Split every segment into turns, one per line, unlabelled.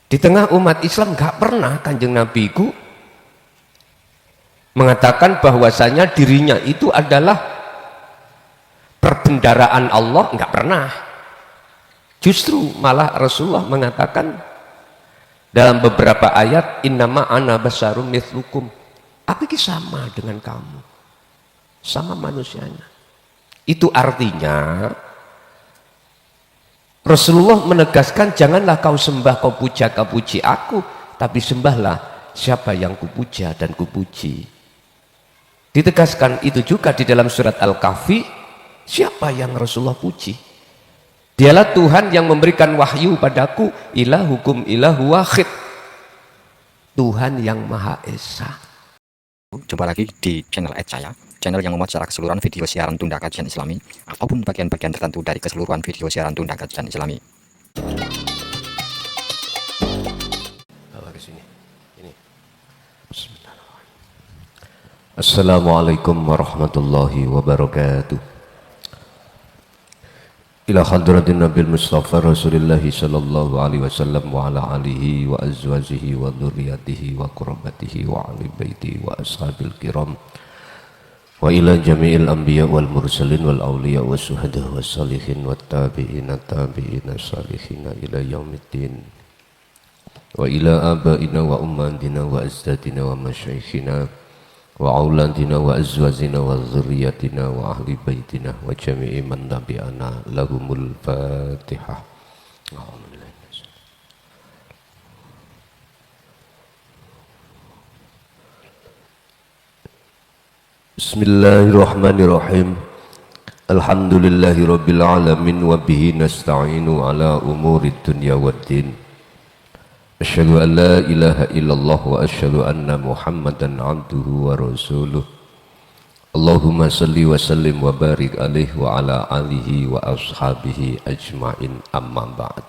Di tengah umat Islam gak pernah Kanjeng Nabi ku mengatakan bahwasanya dirinya itu adalah perbendaraan Allah, nggak pernah. Justru malah Rasulullah mengatakan dalam beberapa ayat, innama ana basyarum mithlukum, aku ini sama dengan kamu, sama manusianya. Itu artinya Rasulullah menegaskan, janganlah kau sembah, kau puja, kau puji aku, tapi sembahlah siapa yang kupuja dan kupuji. Ditegaskan itu juga di dalam surat Al-Kahfi, siapa yang Rasulullah puji? Dialah Tuhan yang memberikan wahyu padaku, ilahukum ilahu wahid, Tuhan yang Maha Esa.
Jumpa lagi di channel saya, channel yang memuat secara keseluruhan video siaran tunda kajian Islami ataupun bagian-bagian tertentu dari keseluruhan video siaran tunda kajian Islami.
Bawa ke sini. Ini. Assalamualaikum warahmatullahi wabarakatuh. Ila hadratin Nabil Mustafa Rasulillahi sallallahu alaihi wasallam wa ala alihi wa azwajihi wa dhurriyyatihi wa qurabatihi wa ahli baiti wa ashabil kiram wa ila jami'il anbiya wal mursalin wal awliya wa suhada wa salihin wa tabi'ina salihina ila yaumiddin wa ila abaina wa ummatina wa azdadina wa masyaikhina wa auladina wa azwajina wa dzurriyyatina wa ahli baitina wa jami'i man tabi'ana lahumul fatihah. Bismillahirrahmanirrahim. Alhamdulillahi rabbil alamin wa bihi nasta'inu ala umurid dunya waddin. Asyhadu an la ilaha illallah wa asyhadu anna Muhammadan abduhu wa rasuluh. Allahumma salli wa sallim wa barik alaihi wa ala alihi wa ashabihi ajma'in, amma ba'd.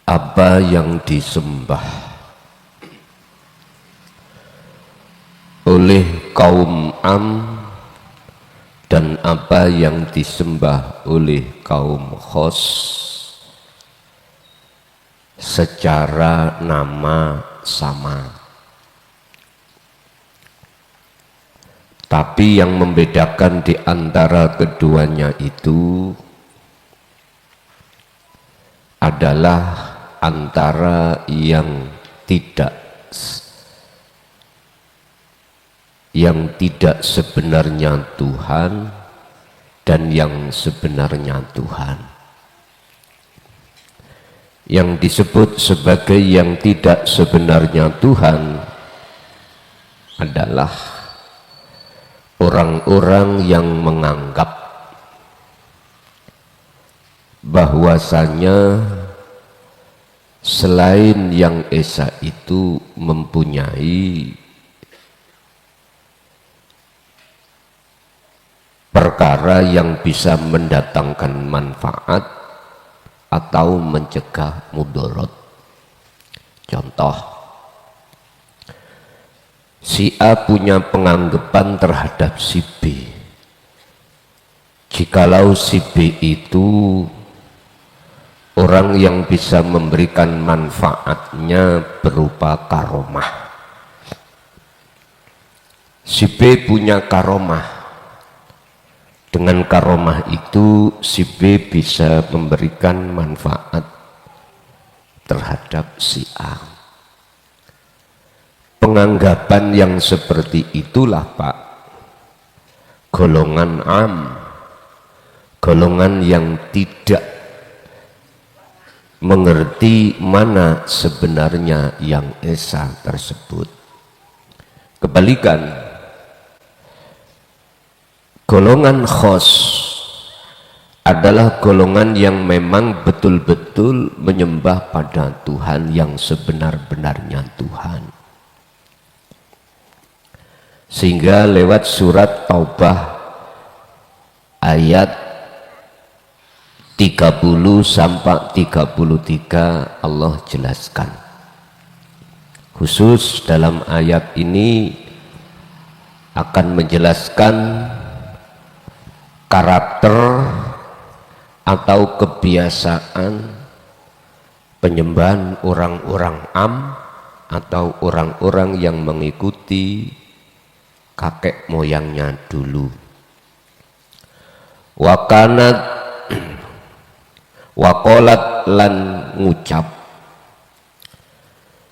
Apa yang disembah oleh kaum am dan apa yang disembah oleh kaum khos secara nama sama, tapi yang membedakan di antara keduanya itu adalah antara yang tidak sebenarnya Tuhan dan yang sebenarnya Tuhan. Yang disebut sebagai yang tidak sebenarnya Tuhan adalah orang-orang yang menganggap bahwasanya selain yang esa itu mempunyai perkara yang bisa mendatangkan manfaat atau mencegah mudarat. Contoh, si A punya penganggapan terhadap si B, jikalau si B itu orang yang bisa memberikan manfaatnya berupa karomah. Si B punya karomah. Dengan karomah itu si B bisa memberikan manfaat terhadap si A. Penganggapan yang seperti itulah Pak, golongan am, golongan yang tidak mengerti mana sebenarnya yang esa tersebut. Kebalikan, golongan khos adalah golongan yang memang betul-betul menyembah pada Tuhan yang sebenar-benarnya Tuhan. Sehingga lewat surat Taubah ayat 30 sampai 33 Allah jelaskan. Khusus dalam ayat ini akan menjelaskan karakter atau kebiasaan penyembahan orang-orang am atau orang-orang yang mengikuti kakek moyangnya dulu. Wakanat wakolat lan ngucap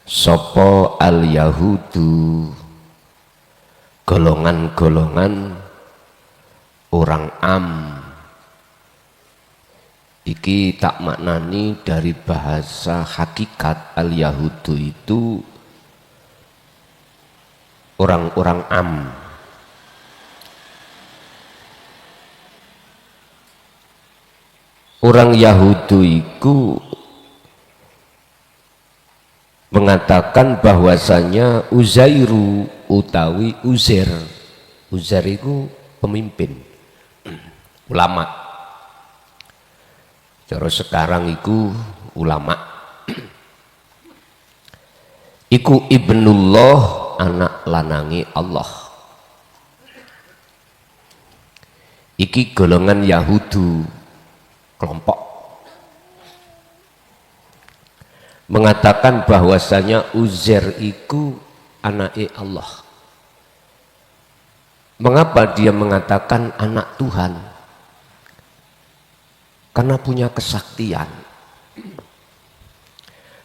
sopo al yahudu golongan-golongan orang am. Iki tak maknani dari bahasa hakikat al yahudu itu orang-orang am. Orang Yahudi itu mengatakan bahwasanya Uzairu utawi Uzair itu pemimpin ulama. Cara sekarang itu ulama. Iku ibnullah, anak lanangi Allah. Iki golongan Yahudi kelompok mengatakan bahwasanya Uzair itu anaknya Allah. Mengapa dia mengatakan anak Tuhan? Karena punya kesaktian.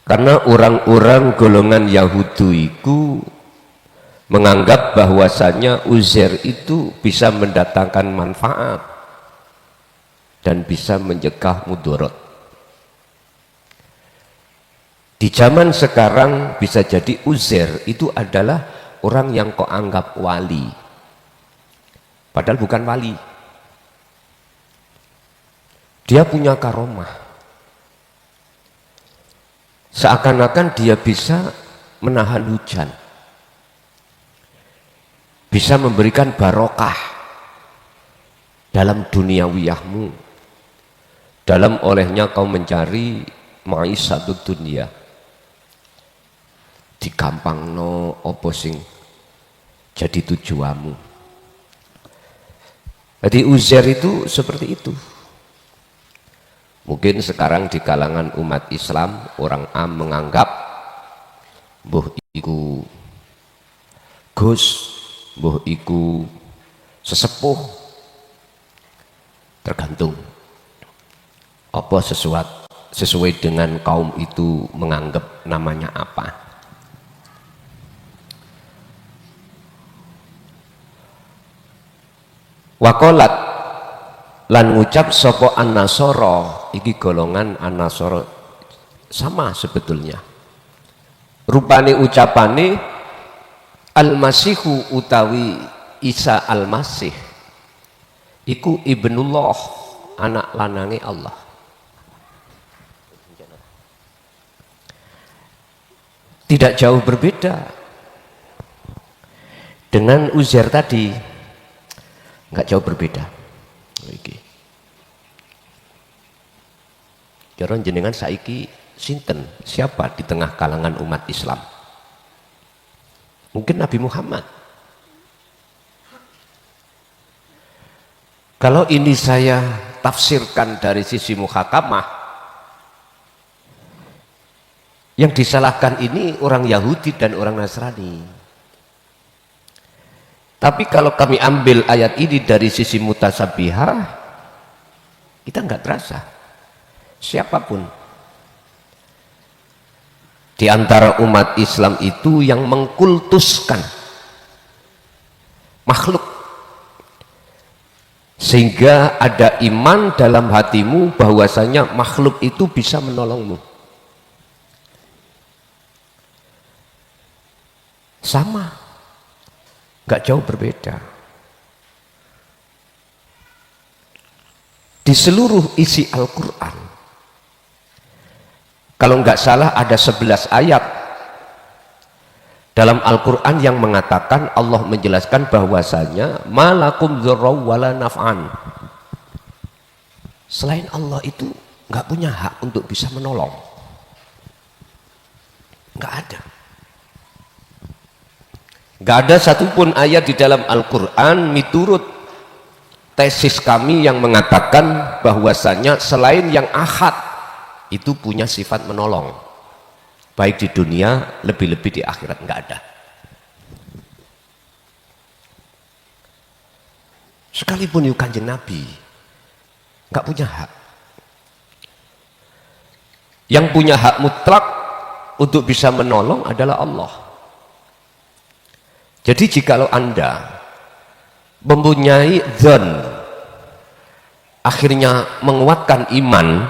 Karena orang-orang golongan Yahudi itu menganggap bahwasanya Uzair itu bisa mendatangkan manfaat dan bisa mencegah mudarat. Di zaman sekarang bisa jadi Uzair itu adalah orang yang kau anggap wali, padahal bukan wali. Dia punya karomah, seakan-akan dia bisa menahan hujan, bisa memberikan barokah dalam duniawiyahmu, dalam olehnya kau mencari ma'isyatud dunia. Digampangno apa sing jadi tujuanmu. Jadi Uzair itu seperti itu. Mungkin sekarang di kalangan umat Islam orang am menganggap mbuh iku Gus, mbuh iku sesepuh, tergantung apa sesuai dengan kaum itu menganggap namanya apa. Wakolat lan ngucap sopo an-nasoro, iki golongan an-nasoro sama sebetulnya. Rupane ucapane al-masihu utawi Isa al-Masih iku ibnullah, anak lanange Allah. Tidak jauh berbeda dengan Uzair tadi, nggak jauh berbeda. Jaron jenengan saiki sinten, siapa di tengah kalangan umat Islam? Mungkin Nabi Muhammad. Kalau ini saya tafsirkan dari sisi muhakamah, yang disalahkan ini orang Yahudi dan orang Nasrani. Tapi kalau kami ambil ayat ini dari sisi mutasabihah, kita nggak terasa. Siapapun di antara umat Islam itu yang mengkultuskan makhluk, sehingga ada iman dalam hatimu bahwasanya makhluk itu bisa menolongmu. Sama, nggak jauh berbeda. Di seluruh isi Al-Quran, kalau nggak salah ada 11 ayat dalam Al-Quran yang mengatakan, Allah menjelaskan bahwasanya malakum dzarraw wala naf'an. Selain Allah itu nggak punya hak untuk bisa menolong, nggak ada. Nggak ada satupun ayat di dalam Al-Quran miturut tesis kami yang mengatakan bahwasanya selain yang ahad, itu punya sifat menolong, baik di dunia lebih-lebih di akhirat. Enggak ada. Sekalipun yuk Kanjeng Nabi enggak punya hak. Yang punya hak mutlak untuk bisa menolong adalah Allah. Jadi jikalau Anda mempunyai dzan, akhirnya menguatkan iman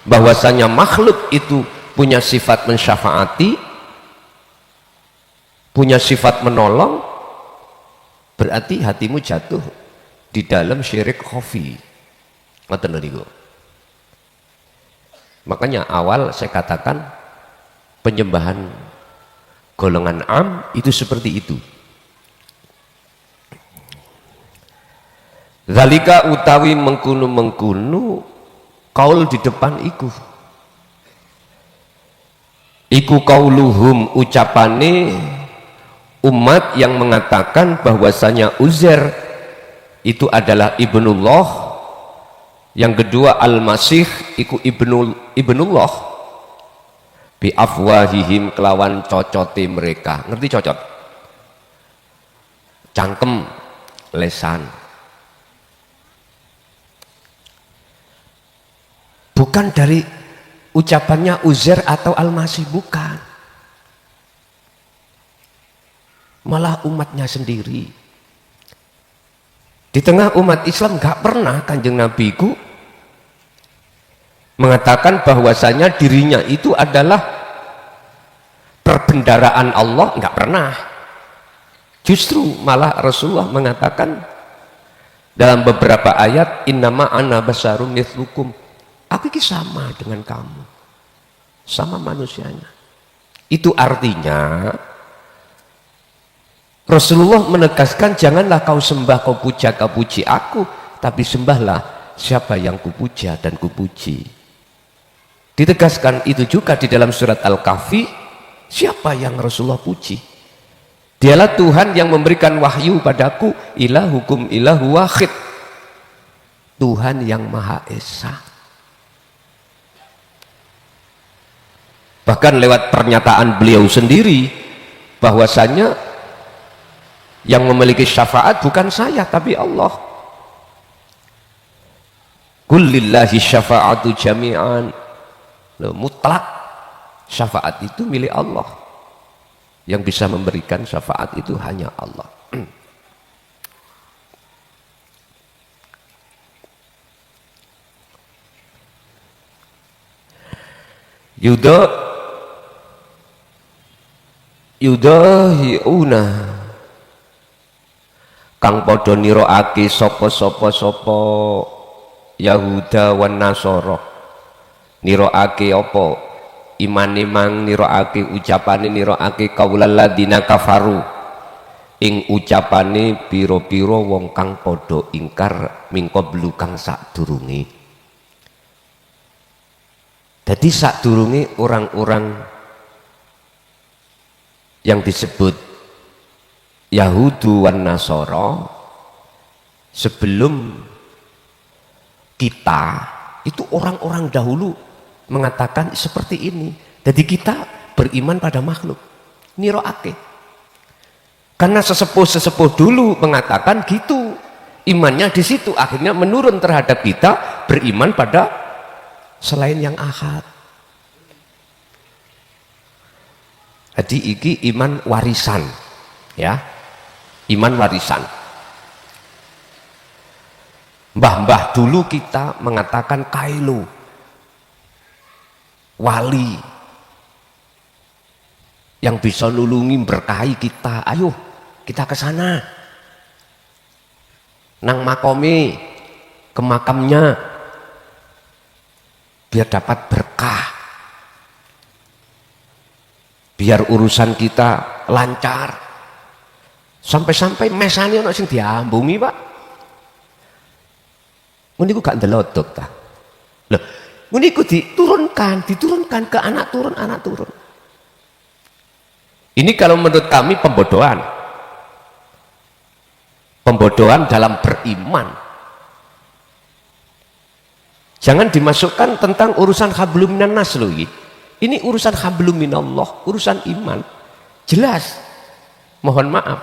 bahwasanya makhluk itu punya sifat mensyafaati, punya sifat menolong, berarti hatimu jatuh di dalam syirik khafi. Ngoten niku. Makanya awal saya katakan penyembahan golongan am itu seperti itu. Zalika utawi mengkunu kaul di depan iku kauluhum, ucapane umat yang mengatakan bahwasanya Uzair itu adalah ibnullah, yang kedua al-masih iku ibnullah, bi afwahihim kelawan cocote mereka. Ngerti cocot? Cangkem, lesan. Bukan dari ucapannya Uzair atau Al-Masih, bukan. Malah umatnya sendiri. Di tengah umat Islam gak pernah Kanjeng Nabi ku mengatakan bahwasanya dirinya itu adalah perbendaraan Allah, gak pernah. Justru malah Rasulullah mengatakan dalam beberapa ayat, innama ana basarum mithlukum, aku ini sama dengan kamu, sama manusianya. Itu artinya Rasulullah menegaskan janganlah kau sembah, kau puja, kau puji aku, tapi sembahlah siapa yang kupuja dan kupuji. Ditegaskan itu juga di dalam surat Al-Kahfi, siapa yang Rasulullah puji? Dialah Tuhan yang memberikan wahyu padaku, ilahukum ilahu wahid, Tuhan yang Maha Esa. Bahkan lewat pernyataan beliau sendiri bahwasanya yang memiliki syafaat bukan saya tapi Allah. Kullillahi syafa'atu jami'an, mutlak syafaat itu milik Allah. Yang bisa memberikan syafaat itu hanya Allah. yudahiuna kang padha niroake sapa Yahuda wan Nasara, niroake apa imane mang, niroake ucapane, niroake qaulal ladina kafaru, ing ucapane pira-pira wong kang padha ingkar mingko belukang sadurunge. Jadi sadurunge orang-orang yang disebut Yahudu wan Nasara, sebelum kita itu orang-orang dahulu mengatakan seperti ini. Jadi kita beriman pada makhluk, niroake. Karena sesepuh-sesepuh dulu mengatakan gitu, imannya di situ, akhirnya menurun terhadap kita beriman pada selain yang ahad. Jadi iki iman warisan, ya, iman warisan. Mbah-mbah dulu kita mengatakan kailu, wali yang bisa nulungi berkahi kita, ayo kita ke sana, nang makomi, ke makamnya, biar dapat berkah, biar urusan kita lancar. Sampai-sampai mesane ana sing diambungi, Pak. Niku gak ndelodok ta. Lho, niku diturunkan ke anak turun. Ini kalau menurut kami pembodohan. Pembodohan dalam beriman. Jangan dimasukkan tentang urusan hablum minan nas loh ini. Ini urusan hablum minallah, urusan iman. Jelas. Mohon maaf.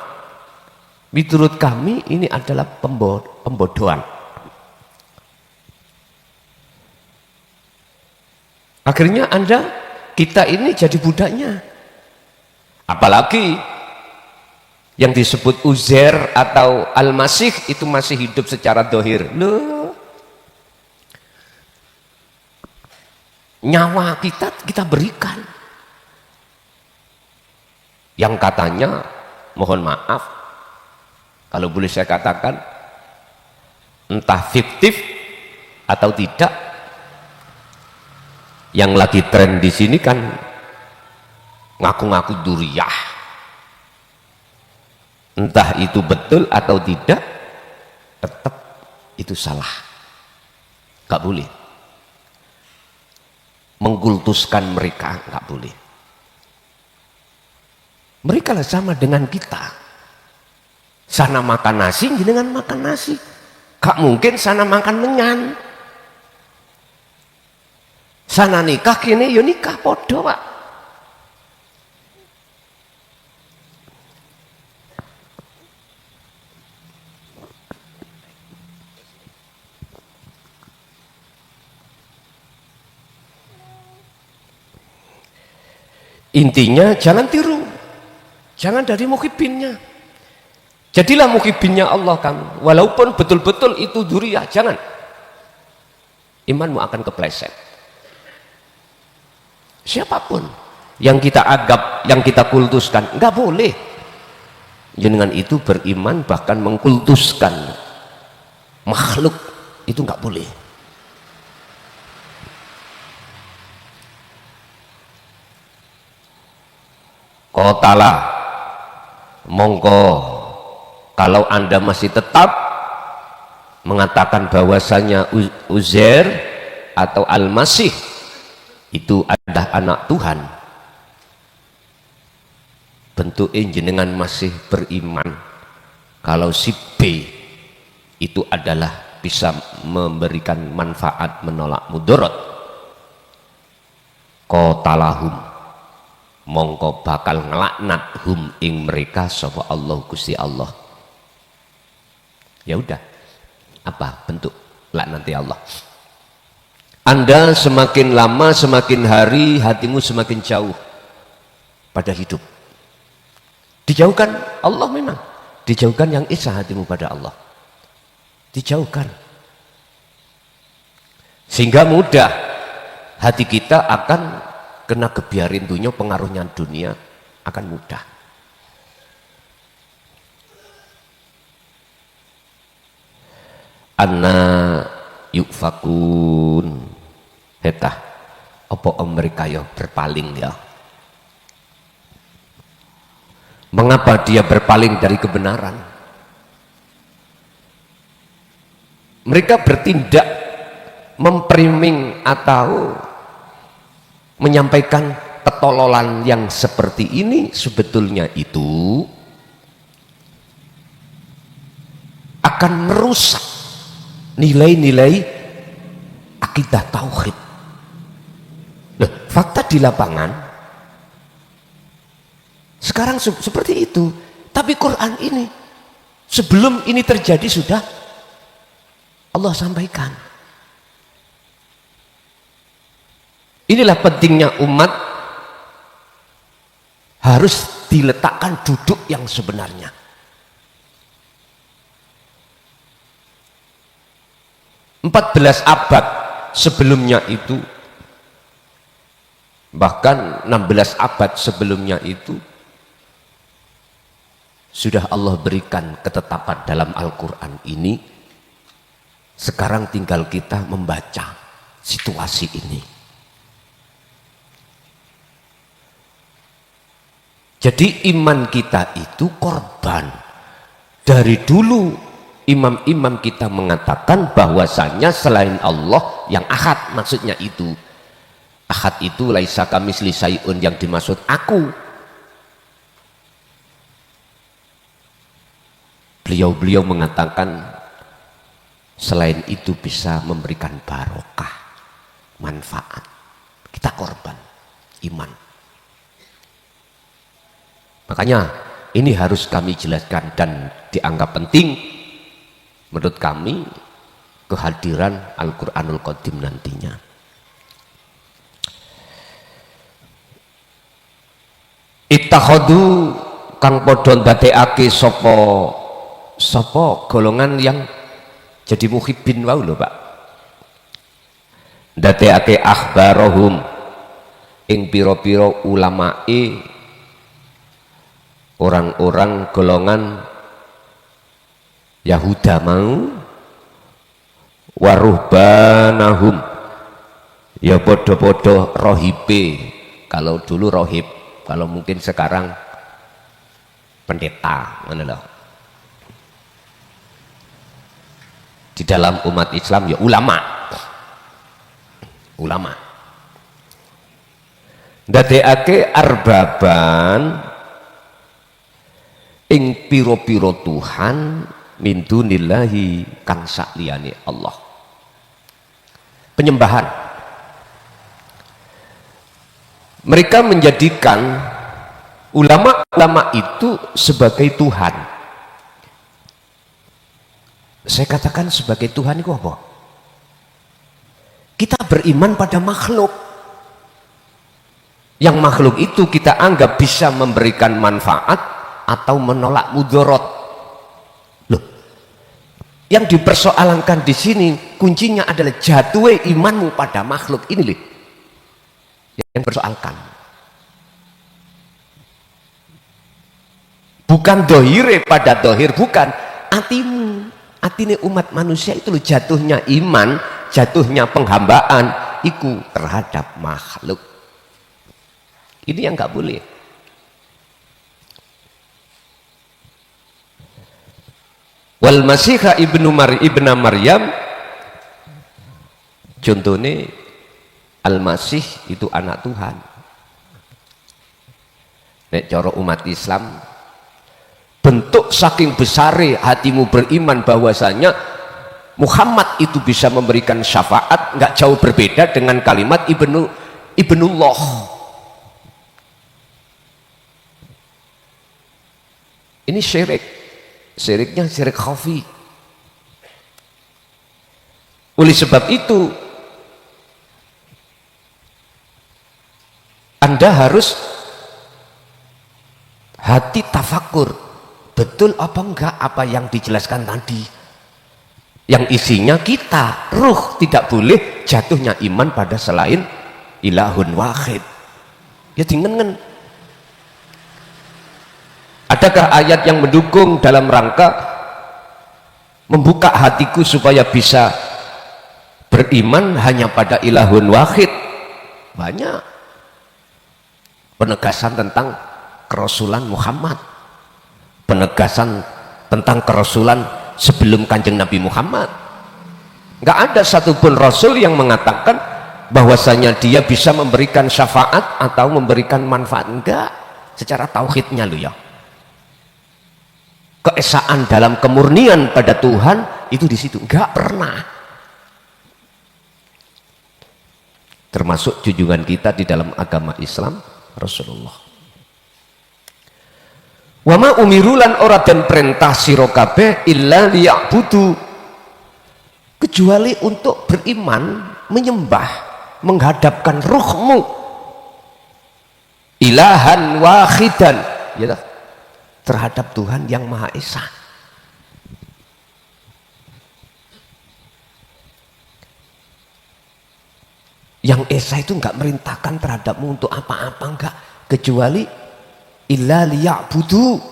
Menurut kami ini adalah pembodohan. Akhirnya kita ini jadi budaknya. Apalagi yang disebut Uzair atau Al-Masih itu masih hidup secara dohir. Loh, nyawa kita berikan. Yang katanya, mohon maaf, kalau boleh saya katakan, entah fiktif atau tidak, yang lagi tren di sini kan ngaku-ngaku duriyah. Entah itu betul atau tidak, tetap itu salah. Gak boleh mengkultuskan mereka, gak boleh. Mereka lah sama dengan kita. Sana makan nasi, dengan makan nasi. Gak mungkin sana makan menyan. Sana nikah kini yo nikah podo Pak. Intinya jangan tiru, jangan dari muhibinnya. Jadilah muhibinnya Allah kamu, walaupun betul-betul itu duriyah, jangan. Imanmu akan kepleset. Siapapun yang kita anggap, yang kita kultuskan, nggak boleh. Dengan itu beriman bahkan mengkultuskan makhluk itu nggak boleh. Qotala, mongko kalau Anda masih tetap mengatakan bahwasanya Uzair atau Al-Masih itu adalah anak Tuhan, bentuk jenengan masih beriman kalau si B itu adalah bisa memberikan manfaat menolak mudarat, qatalahum, mongko bakal ngelaknat hum ing mereka sapa Allah Gusti Allah. Ya udah, apa bentuk laknati Allah? Anda semakin lama, semakin hari hatimu semakin jauh pada hidup. Dijauhkan Allah memang, dijauhkan yang isa hatimu pada Allah. Dijauhkan. Sehingga mudah hati kita akan kena kebiarin dunia, pengaruhnya dunia akan mudah. Anna yufakun hetah apa mereka ya berpaling ya. Mengapa dia berpaling dari kebenaran? Mereka bertindak mempriming atau menyampaikan ketololan yang seperti ini sebetulnya itu akan merusak nilai-nilai akidah tauhid. Loh, fakta di lapangan sekarang seperti itu. Tapi Quran ini sebelum ini terjadi sudah Allah sampaikan. Inilah pentingnya umat harus diletakkan duduk yang sebenarnya. (14 abad sebelumnya itu, bahkan 16 abad sebelumnya itu sudah Allah berikan ketetapan dalam Al-Quran ini. Sekarang tinggal kita membaca situasi ini. Jadi iman kita itu korban. Dari dulu imam-imam kita mengatakan bahwasannya selain Allah yang ahad, maksudnya itu ahad itu laisa kamisli syai'un, yang dimaksud aku. Beliau-beliau mengatakan selain itu bisa memberikan barokah, manfaat, kita korban iman. Makanya ini harus kami jelaskan dan dianggap penting menurut kami kehadiran Al-Quranul Qadim nantinya. Ittakhadu kang padha ndadekake sapa golongan yang jadi muhibbin wau lho Pak, ndadekake akhbarahum ing pira-pira ulamae, orang-orang golongan Yahuda mau, waruhbanahum ya podo-podo rohibe, kalau dulu rohib, kalau mungkin sekarang pendeta, mana loh. Di dalam umat Islam ya ulama, ulama. Ndadekake arbaban ing piro-piro Tuhan min dunillahi kang sakliyane Allah. Penyembahan. Mereka menjadikan ulama-ulama itu sebagai Tuhan. Saya katakan sebagai Tuhan itu apa? Kita beriman pada makhluk. Yang makhluk itu kita anggap bisa memberikan manfaat atau menolak mudarat. Loh, yang dipersoalkan di sini kuncinya adalah jatuhnya imanmu pada makhluk ini loh, yang dipersoalkan. Bukan dohire pada dohir, bukan atimu, atine umat manusia itu loh jatuhnya iman, jatuhnya penghambaan itu terhadap makhluk. Ini yang nggak boleh. Wal Masihah ibnu Maryam, contohnya Al-Masih itu anak Tuhan. Nek cara umat Islam, bentuk saking besare hatimu beriman bahwasanya Muhammad itu bisa memberikan syafaat, nggak jauh berbeda dengan kalimat ibnullah. Ini syirik. Syiriknya syirik khafi. Oleh sebab itu Anda harus hati tafakur, betul apa enggak apa yang dijelaskan tadi, yang isinya kita ruh tidak boleh jatuhnya iman pada selain ilahun wahid. Ya dingen-ngen. Adakah ayat yang mendukung dalam rangka membuka hatiku supaya bisa beriman hanya pada ilahun wahid? Banyak penegasan tentang kerasulan Muhammad, penegasan tentang kerasulan sebelum kanjeng Nabi Muhammad. Nggak ada satupun rasul yang mengatakan bahwasanya dia bisa memberikan syafaat atau memberikan manfaat. Enggak, secara tauhidnya lo ya. Keesaan dalam kemurnian pada Tuhan itu di situ nggak pernah. Termasuk junjungan kita di dalam agama Islam Rasulullah. Wa ma umirulan ora den perintah sira kabeh illa liya'budu, kecuali untuk beriman, menyembah, menghadapkan ruhmu ilahan wahidan, ya tak? Terhadap Tuhan yang Maha Esa. Yang Esa itu enggak merintahkan terhadapmu untuk apa-apa, enggak, kecuali illa liya'budu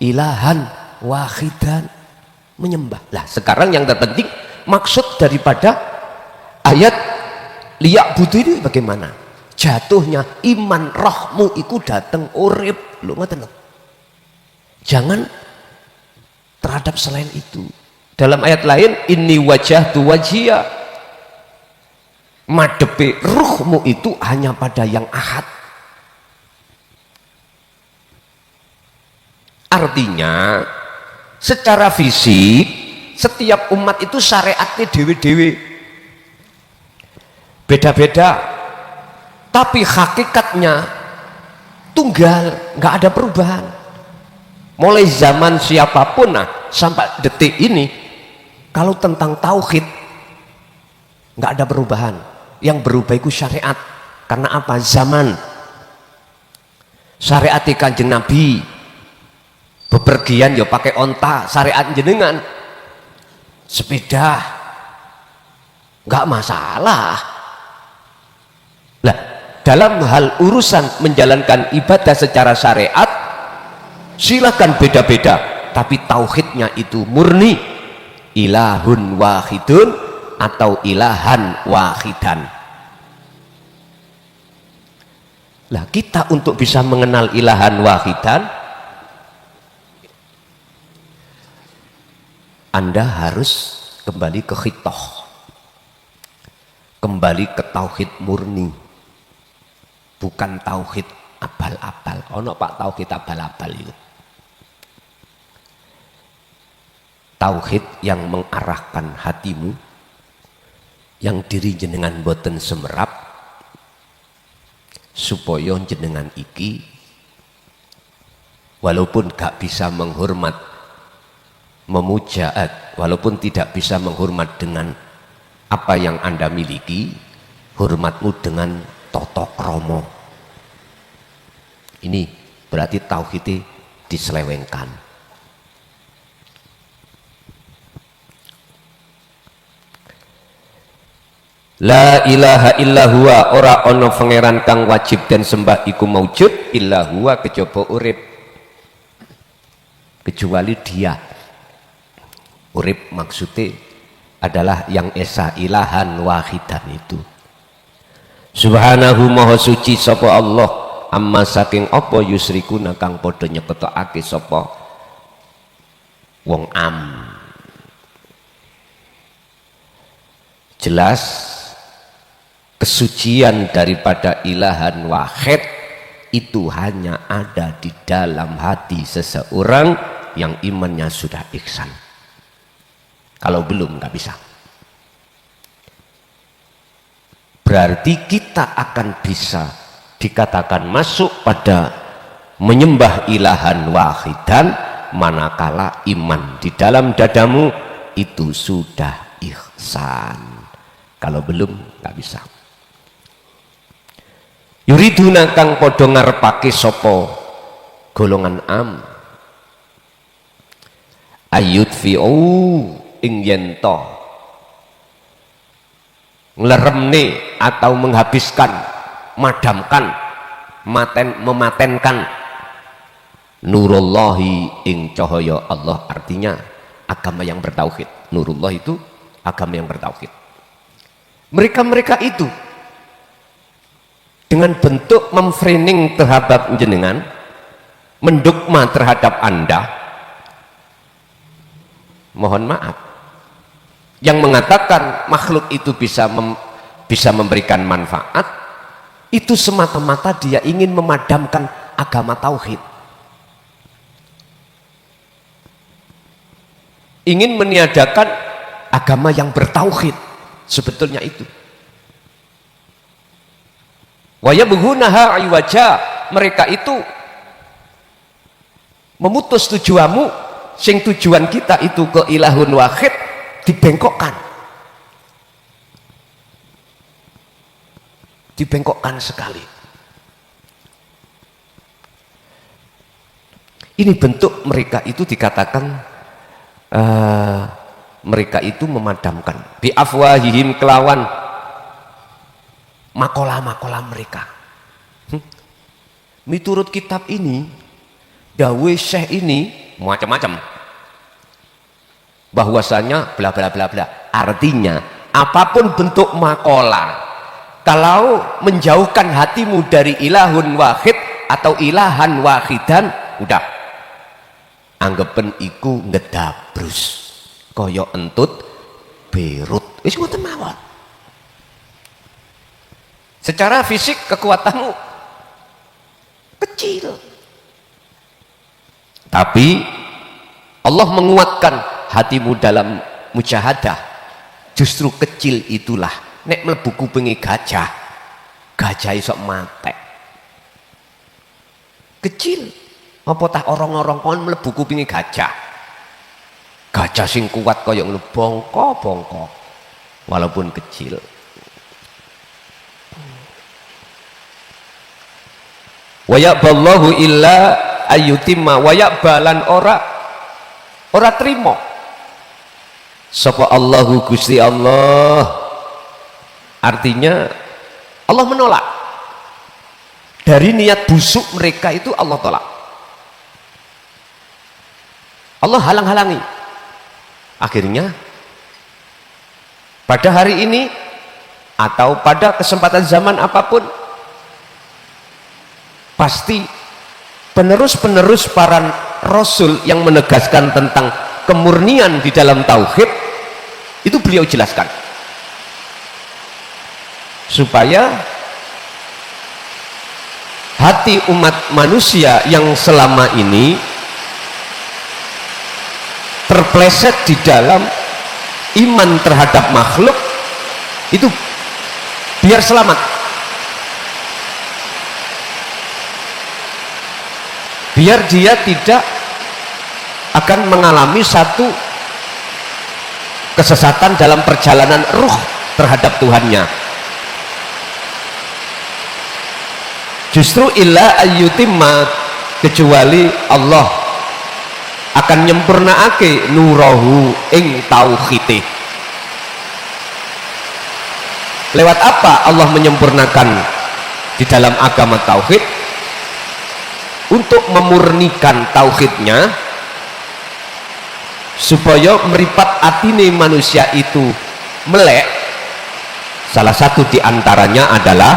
ilahan wahidan, menyembah. Lah sekarang yang terpenting maksud daripada ayat liya'budu ini bagaimana? Jatuhnya iman rohmu itu datang urip, lu ngoten lho. Jangan terhadap selain itu. Dalam ayat lain, inni wajhtu wajhiya, madepe ruhmu itu hanya pada yang ahad. Artinya secara fisik setiap umat itu syariatnya dewe-dewe, beda-beda, tapi hakikatnya tunggal, nggak ada perubahan. Mulai zaman siapapun, nah sampai detik ini, kalau tentang tauhid nggak ada perubahan. Yang berubah itu syariat. Karena apa? Zaman. Syariat Kanjeng Nabi bepergian ya pakai onta, syariat jenengan sepeda nggak masalah. Lah, dalam hal urusan menjalankan ibadah secara syariat silakan beda-beda, tapi tauhidnya itu murni ilahun wahidun atau ilahan wahidan. Lah, kita untuk bisa mengenal ilahan wahidan, Anda harus kembali ke khitoh, kembali ke tauhid murni, bukan tauhid abal-abal. Ono pak tauhid abal-abal itu, tauhid yang mengarahkan hatimu, yang diri jenengan boten semerap, supaya jenengan iki walaupun gak bisa menghormat, memuja, walaupun tidak bisa menghormat dengan apa yang Anda miliki, hormatmu dengan toto kromo. Ini berarti tauhidnya diselewengkan. La ilaha illa huwa, ora ono pangeran kang wajib dan sembah iku maujud illa huwa, kejaba urip, kecuali dia. Urip maksudnya adalah yang esa ilahan wahidan itu. Subhanahu maha suci sapa Allah, amma saking apa yusrikuna kang padha nyeketokake sapa wong am. Jelas kesucian daripada ilahan wahid itu hanya ada di dalam hati seseorang yang imannya sudah ihsan. Kalau belum nggak bisa. Berarti kita akan bisa dikatakan masuk pada menyembah ilahan wahidan manakala iman di dalam dadamu itu sudah ihsan. Kalau belum nggak bisa. Yuriduna kang padha ngarepake sapa golongan am ayudfi'u ing yen to ngleremne atau menghabiskan, madamkan, mematenkan nurullahi ing cahaya Allah. Artinya agama yang bertauhid. Nurullah itu agama yang bertauhid. Mereka itu dengan bentuk memframing terhadap jenengan, mendogma terhadap Anda, mohon maaf, yang mengatakan makhluk itu bisa memberikan manfaat, itu semata-mata dia ingin memadamkan agama tauhid, ingin meniadakan agama yang bertauhid. Sebetulnya itu wa yabghunaha iwaja, mereka itu memutus tujuanmu, sing tujuan kita itu ke ilahun wahid dibengkokkan sekali. Ini bentuk mereka itu dikatakan mereka itu memadamkan bi afwahihim, kelawan makola-makola mereka. Miturut kitab ini, dawe syekh ini macam-macam, bahwasanya bla bla bla bla. Artinya apapun bentuk makola, kalau menjauhkan hatimu dari ilahun wahid atau ilahan wahidan, udah anggapen iku ngedabrus kaya entut berut, wis ngoten mawon. Secara fisik kekuatanmu kecil, tapi Allah menguatkan hatimu dalam mujahadah. Justru kecil itulah nek mlebu kupinge gajah, gajah iso matek. Kecil apa tah orang-orang kon mlebu kupinge gajah. Gajah sing kuat kaya ngono bongko-bongko walaupun kecil. Wa ya'ballahu illa ayyutimma wa ya'balan ora trimo sapa Allahu Gusti Allah. Artinya Allah menolak dari niat busuk mereka itu. Allah tolak, Allah halang-halangi. Akhirnya pada hari ini atau pada kesempatan zaman apapun, pasti penerus-penerus para rasul yang menegaskan tentang kemurnian di dalam tauhid itu beliau jelaskan supaya hati umat manusia yang selama ini terpleset di dalam iman terhadap makhluk itu biar selamat, biar dia tidak akan mengalami satu kesesatan dalam perjalanan ruh terhadap Tuhannya. Justru illa ayyutimma, kecuali Allah akan nyempurnaake nurahu ing tauhid. Lewat apa Allah menyempurnakan di dalam agama tauhid? Untuk memurnikan tauhidnya supaya meripat atine manusia itu melek. Salah satu diantaranya adalah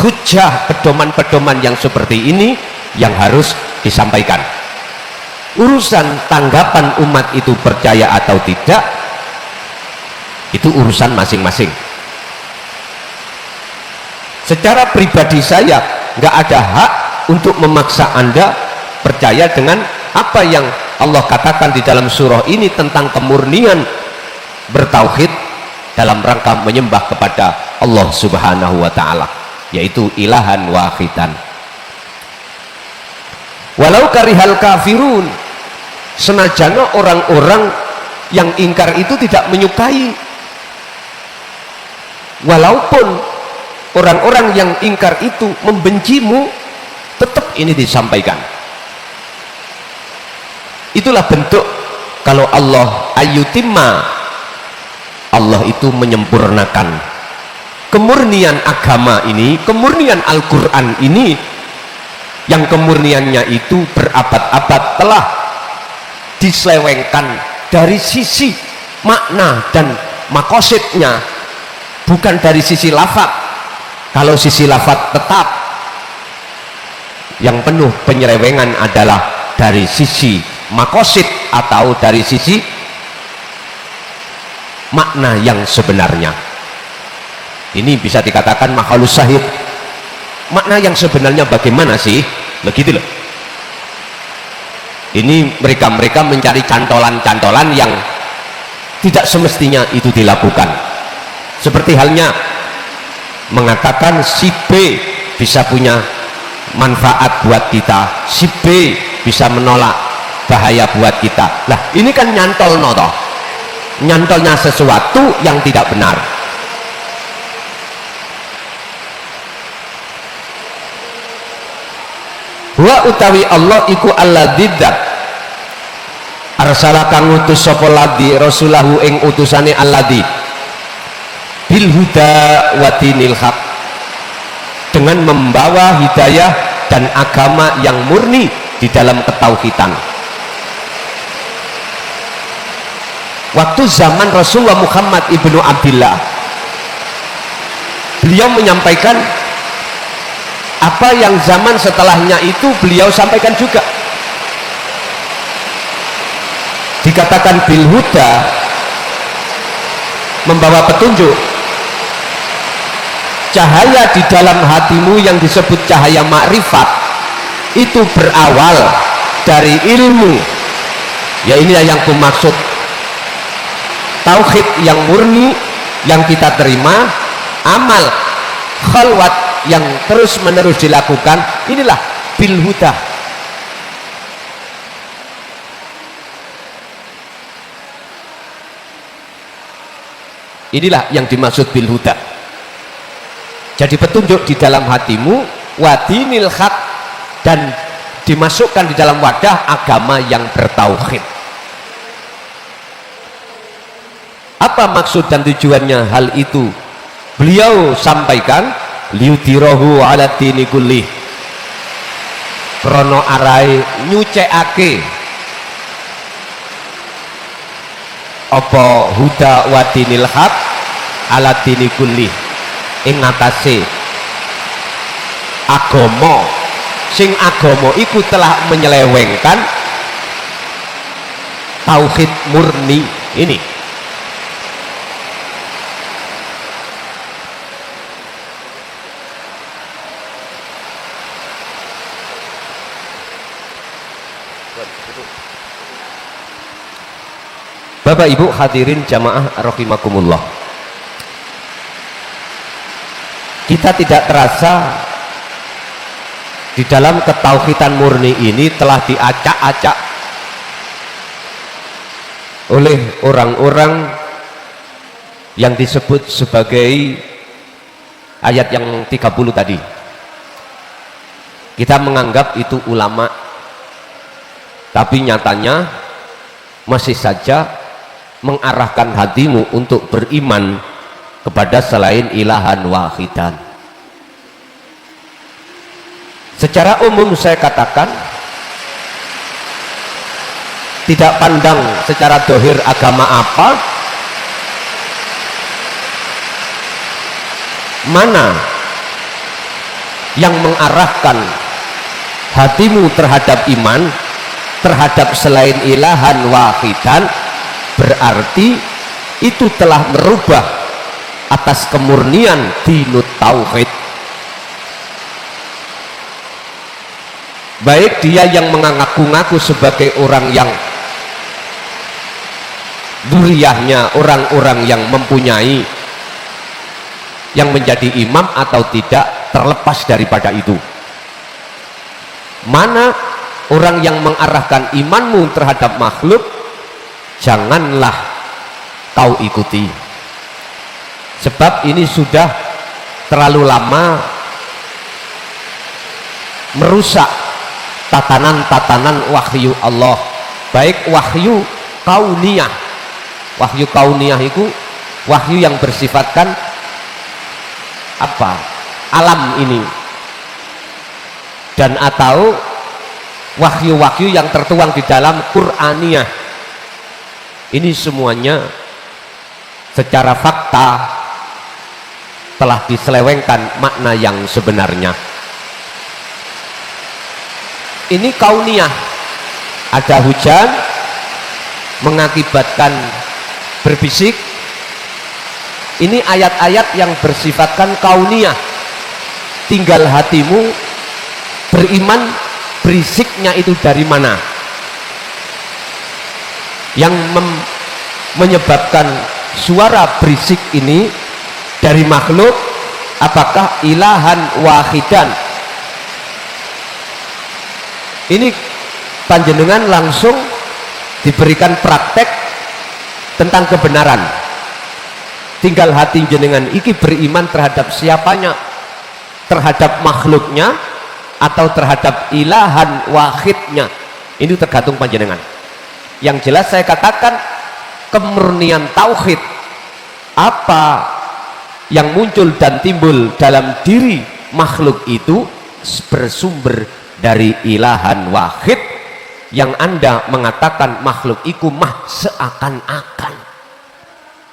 hujjah, pedoman-pedoman yang seperti ini yang harus disampaikan. Urusan tanggapan umat itu percaya atau tidak, itu urusan masing-masing. Secara pribadi saya nggak ada hak untuk memaksa Anda percaya dengan apa yang Allah katakan di dalam surah ini tentang kemurnian bertauhid dalam rangka menyembah kepada Allah Subhanahu wa Ta'ala, yaitu ilahan wahidan. Walau karihal kafirun, senajana orang-orang yang ingkar itu tidak menyukai, walaupun orang-orang yang ingkar itu membencimu, tetap ini disampaikan. Itulah bentuk kalau Allah ayyutimma, Allah itu menyempurnakan kemurnian agama ini, kemurnian Al-Quran ini, yang kemurniannya itu berabad-abad telah diselewengkan dari sisi makna dan makosidnya, bukan dari sisi lafaz. Kalau sisi lafaz tetap, yang penuh penyelewengan adalah dari sisi makosid atau dari sisi makna yang sebenarnya. Ini bisa dikatakan makhlus syahid. Makna yang sebenarnya bagaimana sih? Begitu loh. Ini mereka-mereka mencari cantolan-cantolan yang tidak semestinya itu dilakukan. Seperti halnya mengatakan si B bisa punya manfaat buat kita, si B bisa menolak bahaya buat kita. Lah ini kan nyantol toh, nyantolnya sesuatu yang tidak benar. Wa utawi Allah iku alladzat arsala kang utus sapa ladi rasulahu ing utusane alladzi bil huda wa dinil haq, dengan membawa hidayah dan agama yang murni di dalam ketauhidan. Waktu zaman Rasulullah Muhammad ibnu Abdillah, beliau menyampaikan apa yang zaman setelahnya itu beliau sampaikan juga. Dikatakan bil huda, membawa petunjuk. Cahaya di dalam hatimu yang disebut cahaya makrifat itu berawal dari ilmu Ya inilah yang kumaksud tauhid yang murni yang kita terima, amal khalwat yang terus menerus dilakukan, inilah bil huda. Inilah yang dimaksud bil huda. Jadi petunjuk di dalam hatimu, wadinil haq, dan dimasukkan di dalam wadah agama yang bertauhid. Apa maksud dan tujuannya hal itu? Beliau sampaikan liudirahu ala dini kulli, krono arai nyucekake apa huda wa dinil haq ala dini kulli, ing atase agama sing agama iku telah menyelewengkan tauhid murni ini. Bapak Ibu hadirin jamaah rahimakumullah, kita tidak terasa di dalam ketauhidan murni ini telah diacak-acak oleh orang-orang yang disebut sebagai ayat yang 30 tadi. Kita menganggap itu ulama, tapi nyatanya masih saja mengarahkan hatimu untuk beriman kepada selain ilahan wahidan. Secara umum saya katakan, tidak pandang secara dohir agama apa, mana yang mengarahkan hatimu terhadap iman terhadap selain ilahan wahidan, berarti itu telah merubah atas kemurnian dinut tauhid. Baik dia yang mengaku-ngaku sebagai orang yang duriyahnya orang-orang yang mempunyai, yang menjadi imam atau tidak, terlepas daripada itu. Mana orang yang mengarahkan imanmu terhadap makhluk, janganlah kau ikuti, sebab ini sudah terlalu lama merusak tatanan-tatanan wahyu Allah, baik wahyu kauniyah. Wahyu kauniyah itu wahyu yang bersifatkan apa? Alam ini, dan atau wahyu-wahyu yang tertuang di dalam Qur'aniyah. Ini semuanya secara fakta telah diselewengkan makna yang sebenarnya. Ini kauniyah, ada hujan mengakibatkan berbisik. Ini ayat-ayat yang bersifatkan kauniyah. Tinggal hatimu beriman berisiknya itu dari mana, yang menyebabkan suara berisik ini dari makhluk, apakah ilahan wahidan. Ini panjenengan langsung diberikan praktek tentang kebenaran. Tinggal hati jenengan iki beriman terhadap siapanya, terhadap makhluknya atau terhadap ilahan wahidnya. Ini tergantung panjenengan. Yang jelas saya katakan, kemurnian tauhid apa yang muncul dan timbul dalam diri makhluk itu bersumber dari ilahan wahid, yang Anda mengatakan makhluk itu mah seakan-akan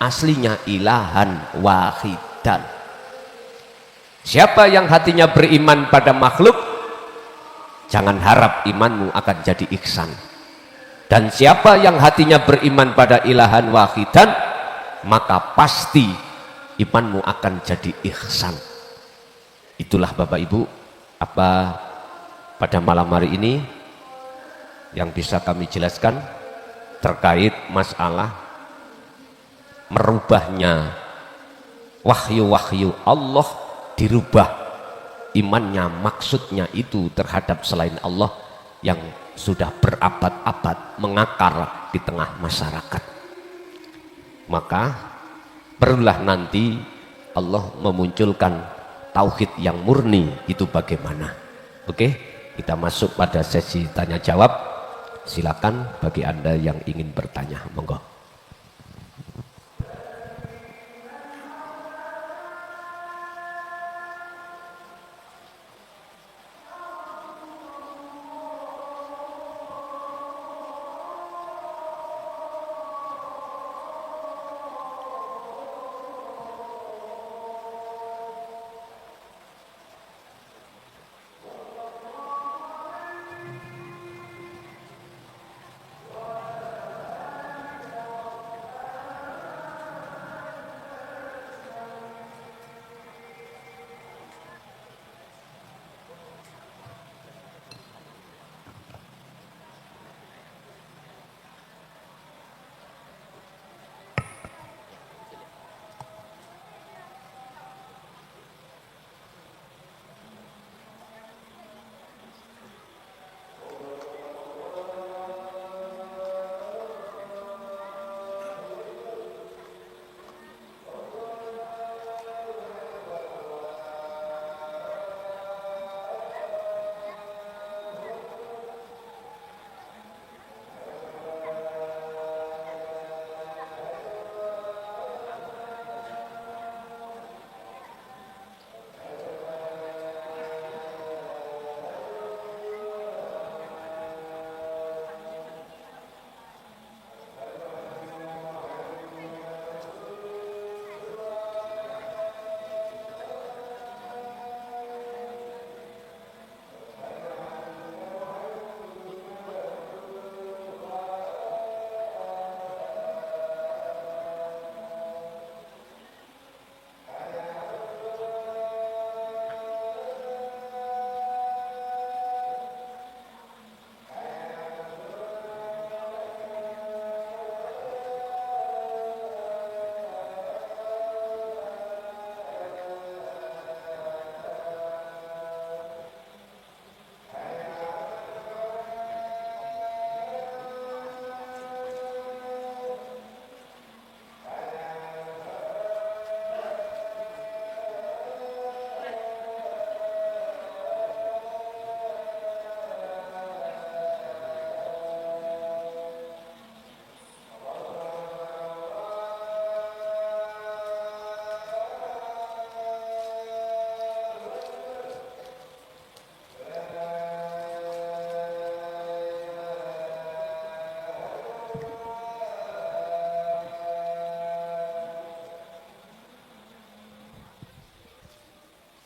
aslinya ilahan wahidan. Siapa yang hatinya beriman pada makhluk, jangan harap imanmu akan jadi ihsan. Dan siapa yang hatinya beriman pada ilahan wahidan, maka pasti imanmu akan jadi ihsan. Itulah Bapak Ibu apa pada malam hari ini yang bisa kami jelaskan. terkait masalah merubahnya wahyu-wahyu Allah, dirubah imannya, maksudnya itu terhadap selain Allah yang sudah berabad-abad mengakar di tengah masyarakat. Maka perlulah nanti Allah memunculkan tauhid yang murni itu bagaimana. Oke, kita masuk pada sesi tanya jawab. Silakan bagi Anda yang ingin bertanya, monggo.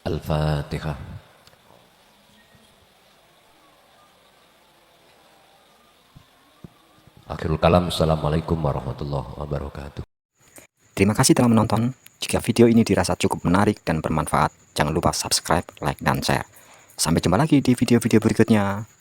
Al-Fatihah. Akhirul kalam. Assalamualaikum warahmatullahi wabarakatuh.
Terima kasih telah menonton. Jika video ini dirasa cukup menarik dan bermanfaat, jangan lupa subscribe, like, dan share. Sampai jumpa lagi di video-video berikutnya.